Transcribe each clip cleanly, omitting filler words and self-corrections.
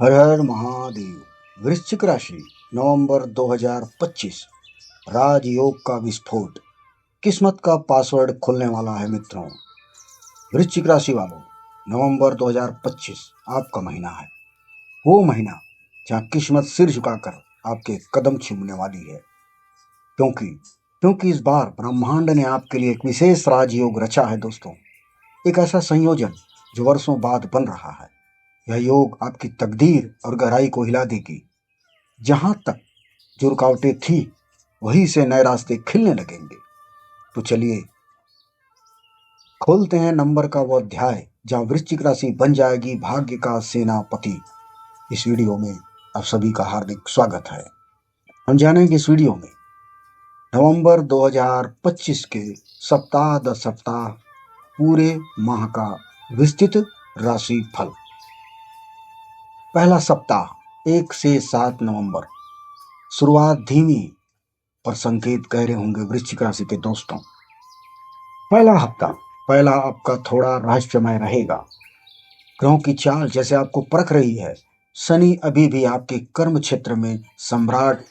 हर हर महादेव। वृश्चिक राशि, नवंबर 2025। राजयोग का विस्फोट। किस्मत का पासवर्ड खुलने वाला है मित्रों। वृश्चिक राशि वालों, नवंबर 2025 आपका महीना है। वो महीना जहां किस्मत सिर झुकाकर आपके कदम चूमने वाली है। क्योंकि क्योंकि इस बार ब्रह्मांड ने आपके लिए एक विशेष राजयोग रचा है दोस्तों। एक ऐसा संयोजन जो वर्षों बाद बन रहा है। यह योग आपकी तकदीर और गहराई को हिला देगी। जहां तक जो रुकावटें थी, वहीं से नए रास्ते खिलने लगेंगे। तो चलिए खोलते हैं नंबर का वो अध्याय जहां वृश्चिक राशि बन जाएगी भाग्य का सेनापति। इस वीडियो में आप सभी का हार्दिक स्वागत है। हम जानेंगे इस वीडियो में नवंबर 2025 के सप्ताह दर सप्ताह पूरे माह का विस्तृत राशि फल। पहला सप्ताह 1 से 7 नवंबर। शुरुआत धीमी पर संकेत गहरे होंगे वृश्चिक राशि के दोस्तों। पहला आपका थोड़ा रहस्यमय रहेगा। ग्रहों की चाल जैसे आपको परख रही है। शनि अभी भी आपके कर्म क्षेत्र में सम्राट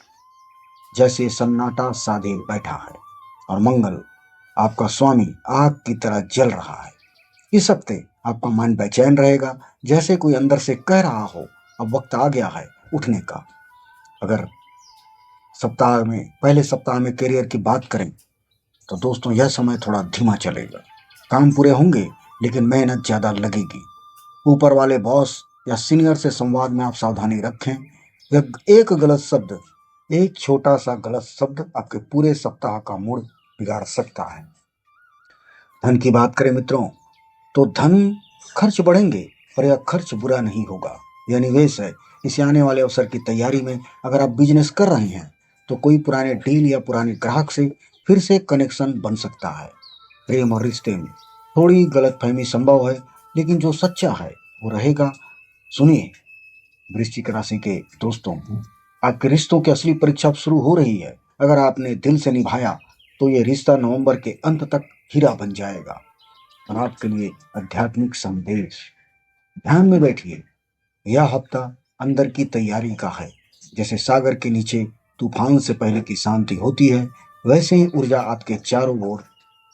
जैसे सन्नाटा साधे बैठा है और मंगल आपका स्वामी आग की तरह जल रहा है। इस हफ्ते आपका मन बेचैन रहेगा, जैसे कोई अंदर से कह रहा हो अब वक्त आ गया है उठने का। अगर पहले सप्ताह में करियर की बात करें तो दोस्तों यह समय थोड़ा धीमा चलेगा। काम पूरे होंगे लेकिन मेहनत ज्यादा लगेगी। ऊपर वाले बॉस या सीनियर से संवाद में आप सावधानी रखें। एक छोटा सा गलत शब्द आपके पूरे सप्ताह का मूड बिगाड़ सकता है। धन की बात करें मित्रों तो धन खर्च बढ़ेंगे, पर यह खर्च बुरा नहीं होगा। यह निवेश है। इस आने वाले अवसर की तैयारी में अगर आप बिजनेस कर रहे हैं तो कोई पुराने डील या पुराने ग्राहक से फिर से कनेक्शन बन सकता है। प्रेम और रिश्ते में थोड़ी गलतफहमी संभव है, लेकिन जो सच्चा है वो रहेगा। सुनिए वृश्चिक राशि के दोस्तों, आपके रिश्तों की असली परीक्षा अब शुरू हो रही है। अगर आपने दिल से निभाया तो ये रिश्ता नवंबर के अंत तक हीरा बन जाएगा। और आपके लिए आध्यात्मिक संदेश, ध्यान में बैठिए। यह हफ्ता अंदर की तैयारी का है। जैसे सागर के नीचे तूफान से पहले की शांति होती है, वैसे ही ऊर्जा आपके चारों ओर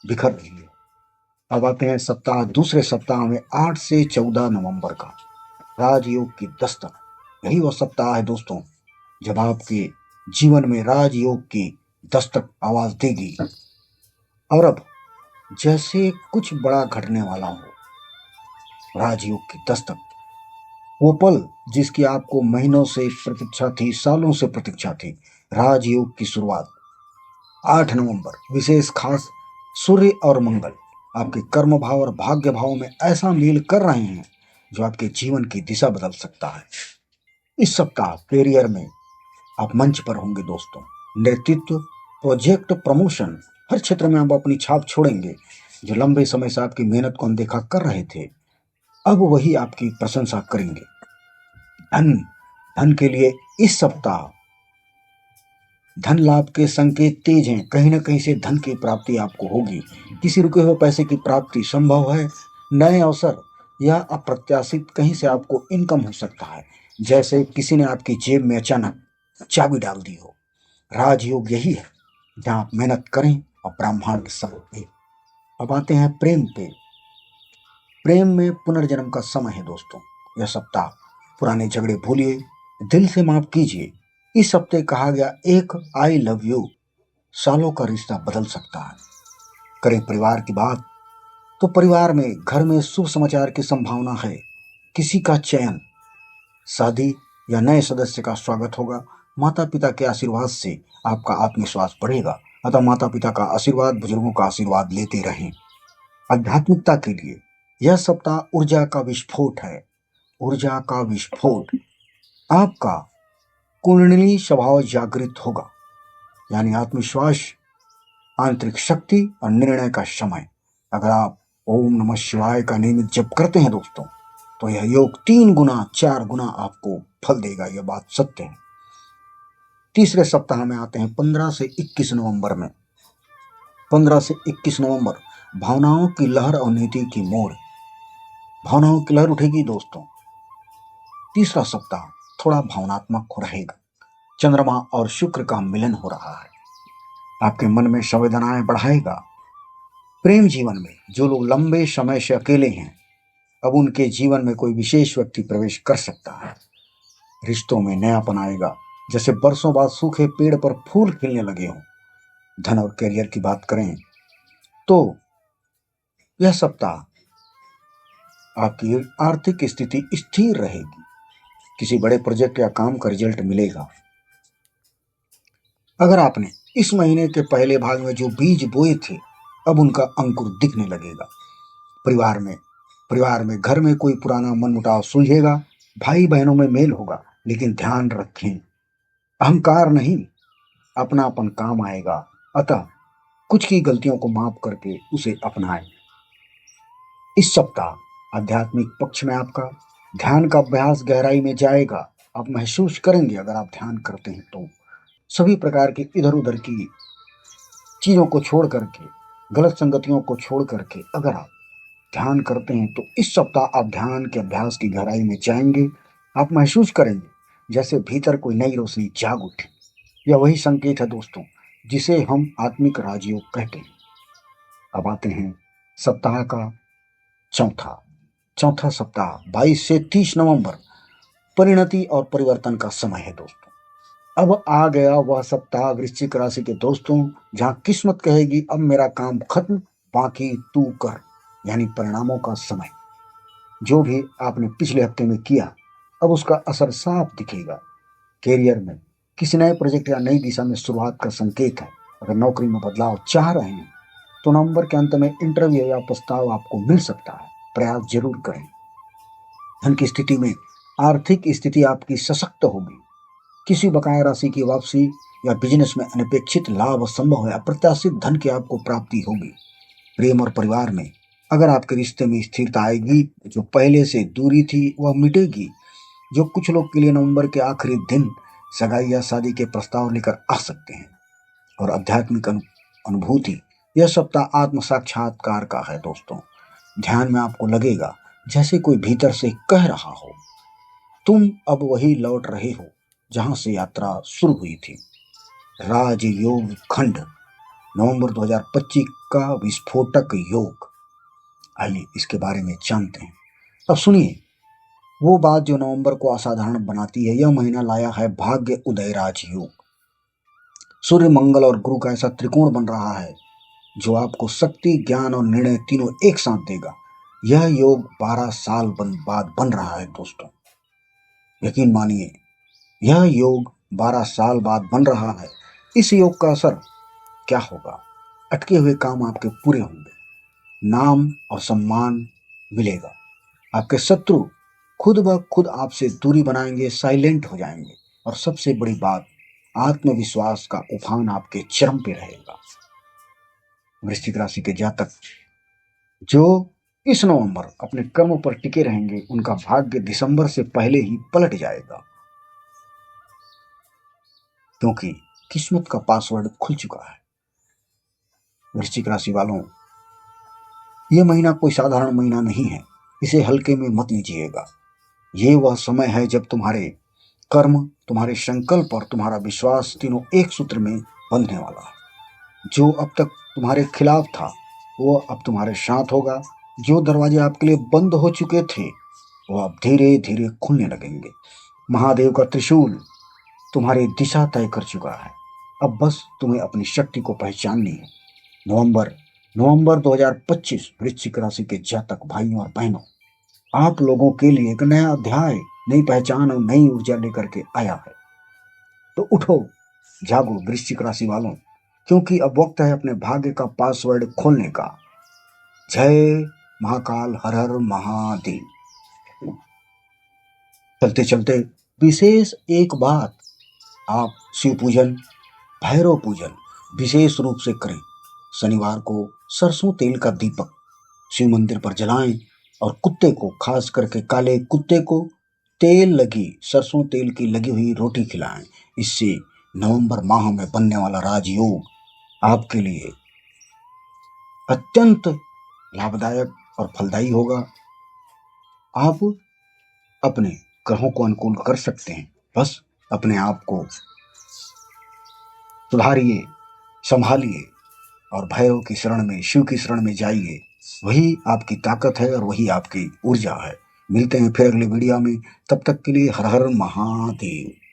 बिखर रही है। अब आते हैं दूसरे सप्ताह में 8 से 14 नवंबर का राजयोग की दस्तक। यही वह सप्ताह है दोस्तों जब आपके जीवन में राजयोग की दस्तक आवाज देगी। और अब जैसे कुछ बड़ा घटने वाला हो। राजयोग की दस्तक, वो पल जिसकी आपको महीनों से प्रतीक्षा थी, सालों से प्रतीक्षा थी। राजयोग की शुरुआत 8 नवंबर, विशेष खास। सूर्य और मंगल आपके कर्म भाव और भाग्य भाव में ऐसा मेल कर रहे हैं जो आपके जीवन की दिशा बदल सकता है। इस सप्ताह करियर में आप मंच पर होंगे दोस्तों। नेतृत्व, प्रोजेक्ट, प्रमोशन, हर क्षेत्र में आप अपनी छाप छोड़ेंगे। जो लंबे समय से आपकी मेहनत को अनदेखा कर रहे थे, अब वही आपकी प्रशंसा करेंगे। धन धन के लिए इस सप्ताह धन लाभ के संकेत तेज हैं। कहीं ना कहीं से धन की प्राप्ति आपको होगी। किसी रुके हुए पैसे की प्राप्ति संभव है। नए अवसर या अप्रत्याशित कहीं से आपको इनकम हो सकता है, जैसे किसी ने आपकी जेब में अचानक चाबी डाल दी हो। राजयोग यही है जहां आप मेहनत करें और ब्रह्मांड सबक दे। अब आते हैं प्रेम पे। प्रेम में पुनर्जन्म का समय है दोस्तों। यह सप्ताह पुराने झगड़े भूलिए, दिल से माफ कीजिए। इस हफ्ते कहा गया एक आई लव यू सालों का रिश्ता बदल सकता है। करें परिवार की बात तो परिवार में, घर में शुभ समाचार की संभावना है। किसी का चयन, शादी या नए सदस्य का स्वागत होगा। माता पिता के आशीर्वाद से आपका आत्मविश्वास बढ़ेगा। अतः माता पिता का आशीर्वाद, बुजुर्गों का आशीर्वाद लेते रहें। आध्यात्मिकता के लिए यह सप्ताह ऊर्जा का विस्फोट है। ऊर्जा का विस्फोट। आपका कुंडली स्वभाव जागृत होगा, यानी आत्मविश्वास, आंतरिक शक्ति और निर्णय का समय। अगर आप ओम नमः शिवाय का नियमित जप करते हैं दोस्तों, तो यह योग 3 गुना 4 गुना आपको फल देगा। यह बात सत्य है। तीसरे सप्ताह में आते हैं 15 से 21 नवंबर में। 15 से 21 नवंबर भावनाओं की लहर और नीति की मोड़। भावनाओं की लहर उठेगी दोस्तों। तीसरा सप्ताह थोड़ा भावनात्मक हो रहेगा। चंद्रमा और शुक्र का मिलन हो रहा है, आपके मन में संवेदनाएं बढ़ाएगा। प्रेम जीवन में जो लोग लंबे समय से अकेले हैं, अब उनके जीवन में कोई विशेष व्यक्ति प्रवेश कर सकता है। रिश्तों में नयापन आएगा, जैसे बरसों बाद सूखे पेड़ पर फूल खिलने लगे हों। धन और करियर की बात करें तो यह सप्ताह आपकी आर्थिक स्थिति स्थिर रहेगी। किसी बड़े प्रोजेक्ट या काम का रिजल्ट मिलेगा। अगर आपने इस महीने के पहले भाग में जो बीज बोए थे, अब उनका अंकुर दिखने लगेगा। परिवार में घर में कोई पुराना मनमुटाव सुलझेगा। भाई बहनों में मेल होगा, लेकिन ध्यान रखें, अहंकार नहीं, अपनापन काम आएगा। अतः कुछ की गलतियों को माफ करके उसे अपनाएं। इस सप्ताह आध्यात्मिक पक्ष में आपका ध्यान का अभ्यास गहराई में जाएगा। आप महसूस करेंगे, अगर आप ध्यान करते हैं तो सभी प्रकार की इधर उधर की चीजों को छोड़ करके, गलत संगतियों को छोड़ करके अगर आप ध्यान करते हैं तो इस सप्ताह आप ध्यान के अभ्यास की गहराई में जाएंगे। आप महसूस करेंगे जैसे भीतर कोई नई रोशनी जाग उठे। यह वही संकेत है दोस्तों, जिसे हम आत्मिक राजयोग कहते हैं। अब आते हैं सप्ताह का चौथा सप्ताह 22 से 30 नवंबर परिणति और परिवर्तन का समय है दोस्तों। अब आ गया वह सप्ताह वृश्चिक राशि के दोस्तों, जहां किस्मत कहेगी अब मेरा काम खत्म, बाकी तू कर, यानी परिणामों का समय। जो भी आपने पिछले हफ्ते में किया, अब उसका असर साफ दिखेगा। कैरियर में किसी नए प्रोजेक्ट या नई दिशा में शुरुआत का संकेत है। अगर नौकरी में बदलाव चाह रहे हैं तो नवंबर के अंत में इंटरव्यू या प्रस्ताव आपको मिल सकता है। प्रयास जरूर करें। धन की स्थिति में आर्थिक स्थिति आपकी सशक्त होगी। किसी बकाया राशि की वापसी या बिजनेस में अनपेक्षित लाभ संभव है। अप्रत्याशित धन की आपको प्राप्ति होगी। प्रेम और परिवार में अगर आपके रिश्ते में स्थिरता आएगी, जो पहले से दूरी थी वह मिटेगी। जो कुछ लोग के लिए नवंबर के आखिरी दिन सगाई या शादी के प्रस्ताव लेकर आ सकते हैं। और आध्यात्मिक अनुभूति, यह सप्ताह आत्म साक्षात्कार का है दोस्तों। ध्यान में आपको लगेगा जैसे कोई भीतर से कह रहा हो, तुम अब वही लौट रहे हो जहां से यात्रा शुरू हुई थी। राजयोग खंड नवंबर 2025 का विस्फोटक योग, आइए इसके बारे में जानते हैं। अब सुनिए वो बात जो नवंबर को असाधारण बनाती है। यह महीना लाया है भाग्य उदय राजयोग। सूर्य, मंगल और गुरु का ऐसा त्रिकोण बन रहा है जो आपको शक्ति, ज्ञान और निर्णय तीनों एक साथ देगा। यह योग 12 साल बाद बन रहा है दोस्तों। यकीन मानिए, यह योग 12 साल बाद बन रहा है। इस योग का असर क्या होगा? अटके हुए काम आपके पूरे होंगे, नाम और सम्मान मिलेगा। आपके शत्रु खुद ब खुद आपसे दूरी बनाएंगे, साइलेंट हो जाएंगे। और सबसे बड़ी बात, आत्मविश्वास का उफान आपके चरम पे रहेगा। वृश्चिक राशि के जातक जो इस नवंबर अपने कर्मों पर टिके रहेंगे, उनका भाग्य दिसंबर से पहले ही पलट जाएगा, क्योंकि किस्मत का पासवर्ड खुल चुका है। वृश्चिक राशि वालों, यह महीना कोई साधारण महीना नहीं है। इसे हल्के में मत लीजिएगा। ये वह समय है जब तुम्हारे कर्म, तुम्हारे संकल्प और तुम्हारा विश्वास तीनों एक सूत्र में बंधने वाला है। जो अब तक तुम्हारे खिलाफ था वो अब तुम्हारे साथ होगा। जो दरवाजे आपके लिए बंद हो चुके थे वो अब धीरे धीरे खुलने लगेंगे। महादेव का त्रिशूल तुम्हारी दिशा तय कर चुका है। अब बस तुम्हें अपनी शक्ति को पहचाननी है। नवंबर 2025 वृश्चिक राशि के जातक भाइयों और बहनों, आप लोगों के लिए एक नया अध्याय, नई पहचान और नई ऊर्जा लेकर के आया है। तो उठो, जागो वृश्चिक राशि वालों, क्योंकि अब वक्त है अपने भाग्य का पासवर्ड खोलने का। जय महाकाल, हर हर महादेव। चलते चलते विशेष एक बात, आप शिव पूजन, भैरव पूजन विशेष रूप से करें। शनिवार को सरसों तेल का दीपक शिव मंदिर पर जलाएं और कुत्ते को, खास करके काले कुत्ते को, तेल लगी, सरसों तेल की लगी हुई रोटी खिलाएं। इससे नवंबर माह में बनने वाला राजयोग आपके लिए अत्यंत लाभदायक और फलदायी होगा। आप अपने ग्रहों को अनुकूल कर सकते हैं। बस अपने आप को सुधारिए, संभालिए और भैरव की शरण में, शिव की शरण में जाइए। वही आपकी ताकत है और वही आपकी ऊर्जा है। मिलते हैं फिर अगले वीडियो में। तब तक के लिए हर हर महादेव।